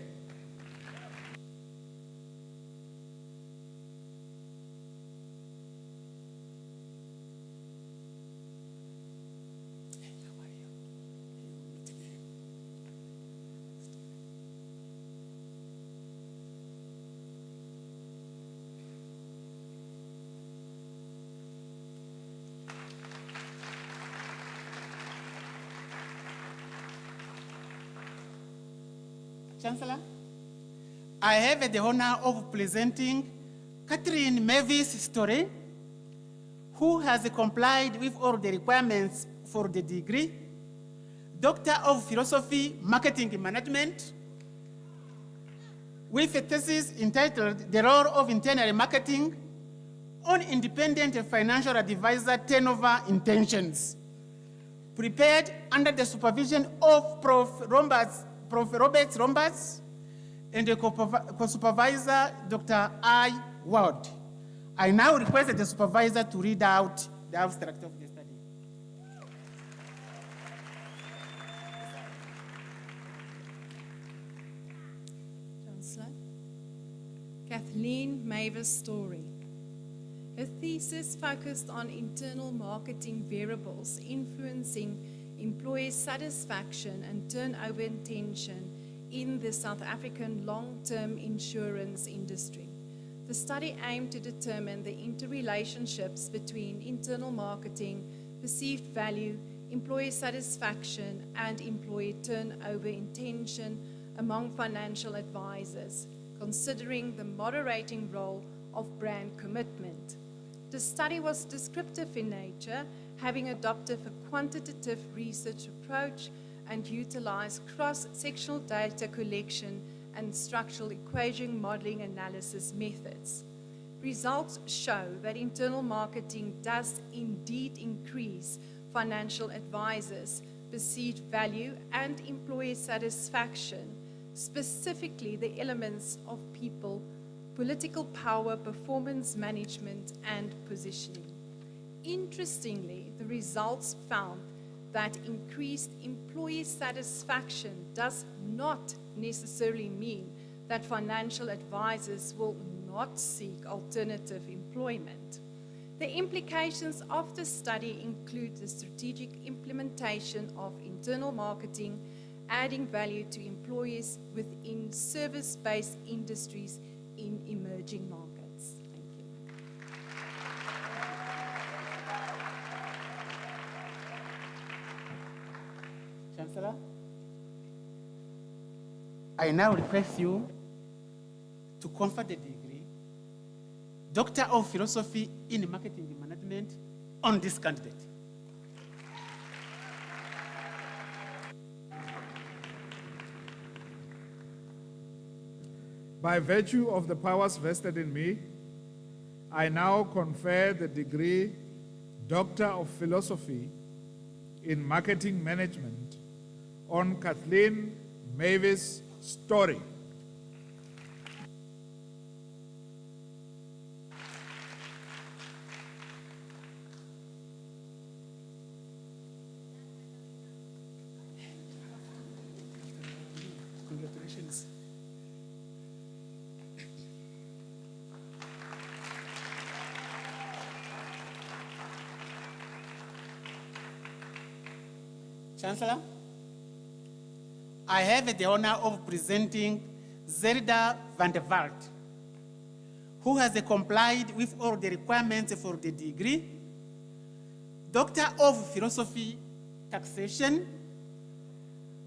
Chancellor, I have the honor of presenting Catherine Mavis Story, who has complied with all the requirements for the degree, Doctor of Philosophy, Marketing Management, with a thesis entitled The Role of Internal Marketing on Independent Financial Advisor Turnover Intentions, prepared under the supervision of Prof. Robert Roberts and the co-supervisor, Dr. I. Ward. I now request the supervisor to read out the abstract of the study. Chancellor. Kathleen Mavis Story. Her thesis focused on internal marketing variables influencing employee satisfaction and turnover intention in the South African long-term insurance industry. The study aimed to determine the interrelationships between internal marketing, perceived value, employee satisfaction, and employee turnover intention among financial advisors, considering the moderating role of brand commitment. The study was descriptive in nature, having adopted a quantitative research approach and utilized cross-sectional data collection and structural equation modeling analysis methods. Results show that internal marketing does indeed increase financial advisors' perceived value and employee satisfaction, specifically the elements of people, political power, performance management, and positioning. Interestingly, the results found that increased employee satisfaction does not necessarily mean that financial advisors will not seek alternative employment. The implications of the study include the strategic implementation of internal marketing, adding value to employees within service-based industries in emerging markets. Thank you. Chancellor, I now request you to confer the degree, Doctor of Philosophy in Marketing Management, on this candidate. By virtue of the powers vested in me, I now confer the degree Doctor of Philosophy in Marketing Management on Kathleen Mavis Story. Congratulations. Chancellor, I have the honor of presenting Zelda van der Walt, who has complied with all the requirements for the degree, Doctor of Philosophy, Taxation,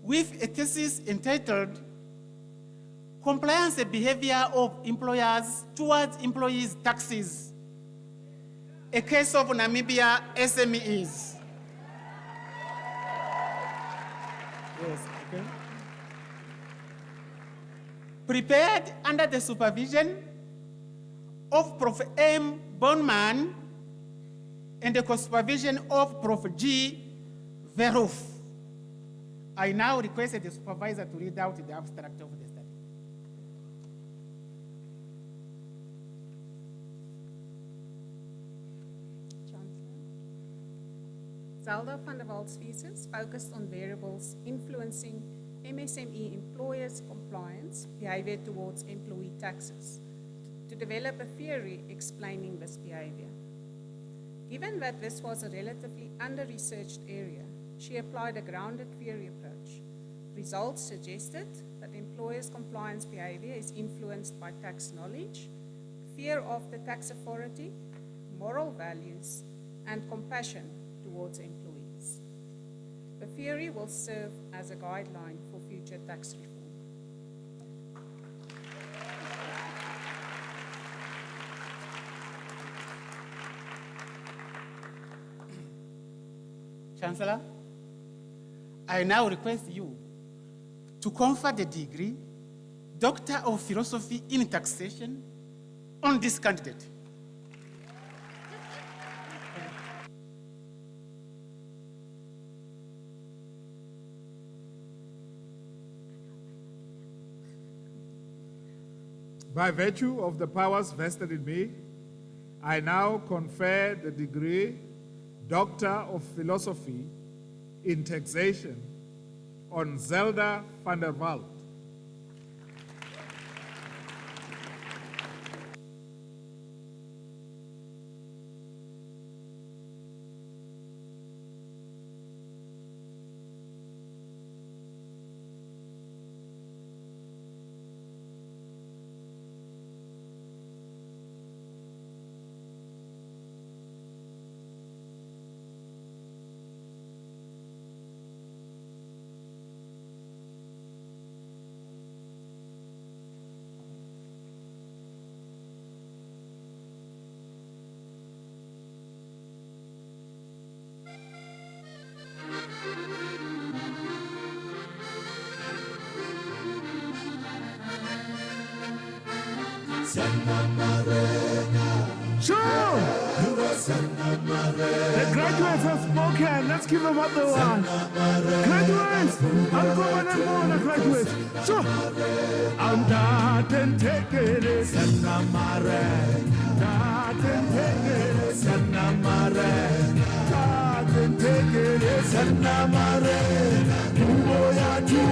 with a thesis entitled Compliance Behavior of Employers Towards Employees' Taxes, a case of Namibia SMEs. Yes, okay. Prepared under the supervision of Prof. M. Bonman and the supervision of Prof. G. Verhoef. I now request the supervisor to read out the abstract of the study. Zelda van der Walt's thesis focused on variables influencing MSME employers' compliance behavior towards employee taxes to develop a theory explaining this behavior. Given that this was a relatively under-researched area, she applied a grounded theory approach. Results suggested that employers' compliance behavior is influenced by tax knowledge, fear of the tax authority, moral values, and compassion towards employees. The theory will serve as a guideline for future tax reform. Chancellor, I now request you to confer the degree Doctor of Philosophy in Taxation on this candidate. By virtue of the powers vested in me, I now confer the degree Doctor of Philosophy in Taxation on Zelda van der Walt. Sure! The graduates have spoken. Let's give them up the one. Graduates! I'm going and more graduates. Sure! I'm that and take it. Sanamare. That and take it. Sanamare. That and take it. Sanamare. Umoya tu.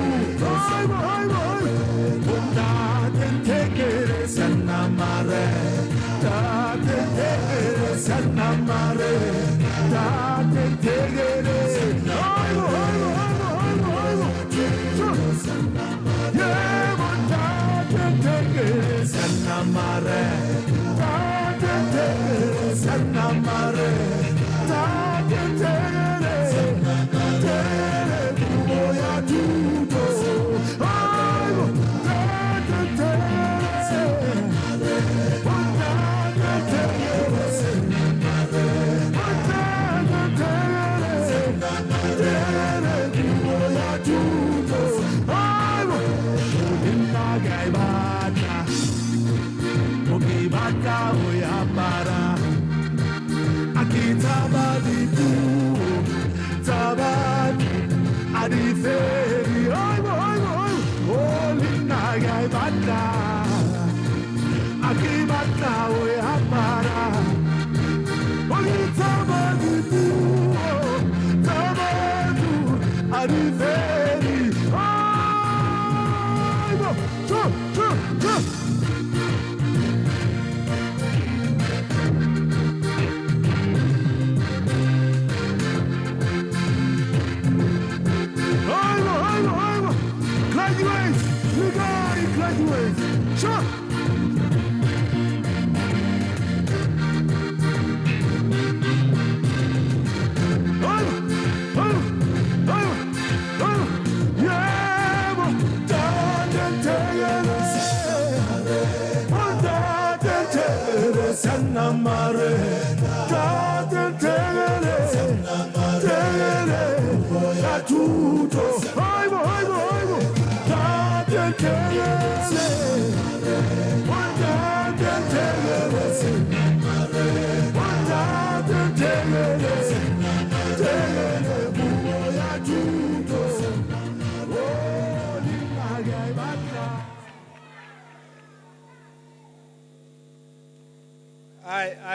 That and take it. Sanamare. That and take it. Sanamare. That and take it. Yeah, but that and take it. Sanamare. That and take it. Sanamare. That and take it. Umoya tuto. That and take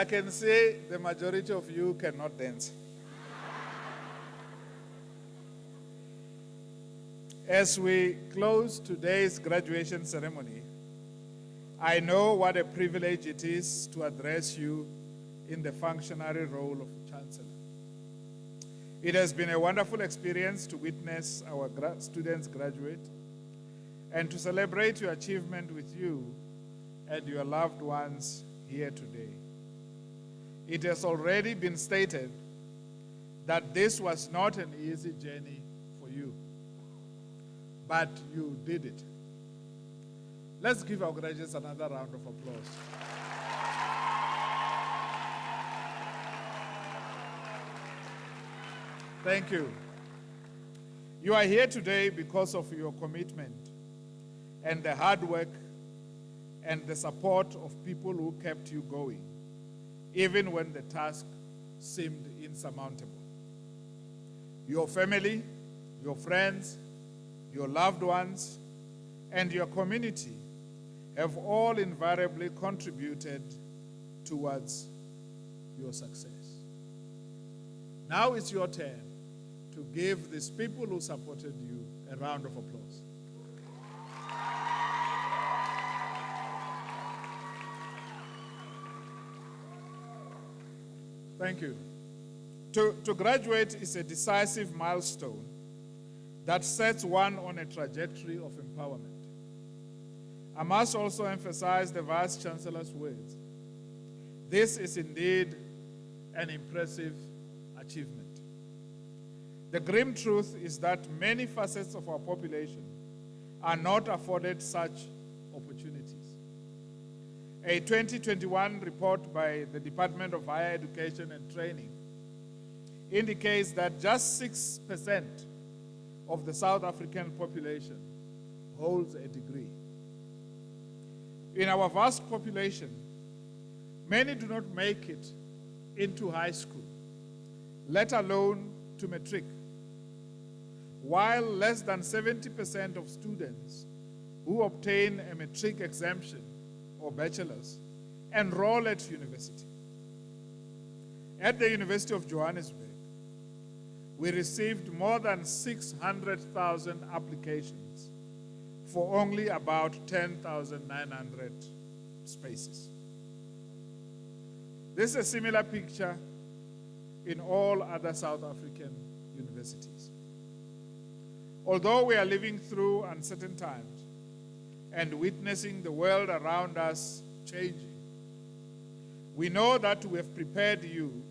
I can say the majority of you cannot dance. As we close today's graduation ceremony, I know what a privilege it is to address you in the functionary role of Chancellor. It has been a wonderful experience to witness our students graduate and to celebrate your achievement with you and your loved ones here today. It has already been stated that this was not an easy journey for you, but you did it. Let's give our graduates another round of applause. Thank you. You are here today because of your commitment and the hard work and the support of people who kept you going, even when the task seemed insurmountable. Your family, your friends, your loved ones, and your community have all invariably contributed towards your success. Now it's your turn to give these people who supported you a round of applause. Thank you. To graduate is a decisive milestone that sets one on a trajectory of empowerment. I must also emphasize the Vice Chancellor's words. This is indeed an impressive achievement. The grim truth is that many facets of our population are not afforded such opportunities. A 2021 report by the Department of Higher Education and Training indicates that just 6% of the South African population holds a degree. In our vast population, many do not make it into high school, let alone to matric, while less than 70% of students who obtain a matric exemption or bachelor's enroll at university. At the University of Johannesburg, we received more than 600,000 applications for only about 10,900 spaces. This is a similar picture in all other South African universities. Although we are living through uncertain times and witnessing the world around us changing, we know that we have prepared you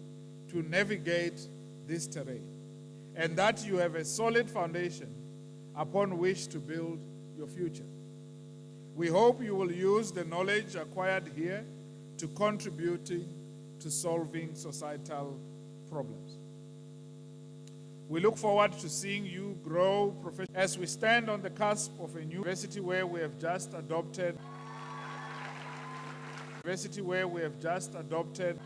to navigate this terrain and that you have a solid foundation upon which to build your future. We hope you will use the knowledge acquired here to contributing to solving societal problems. We look forward to seeing you grow as we stand on the cusp of a new university where we have just adopted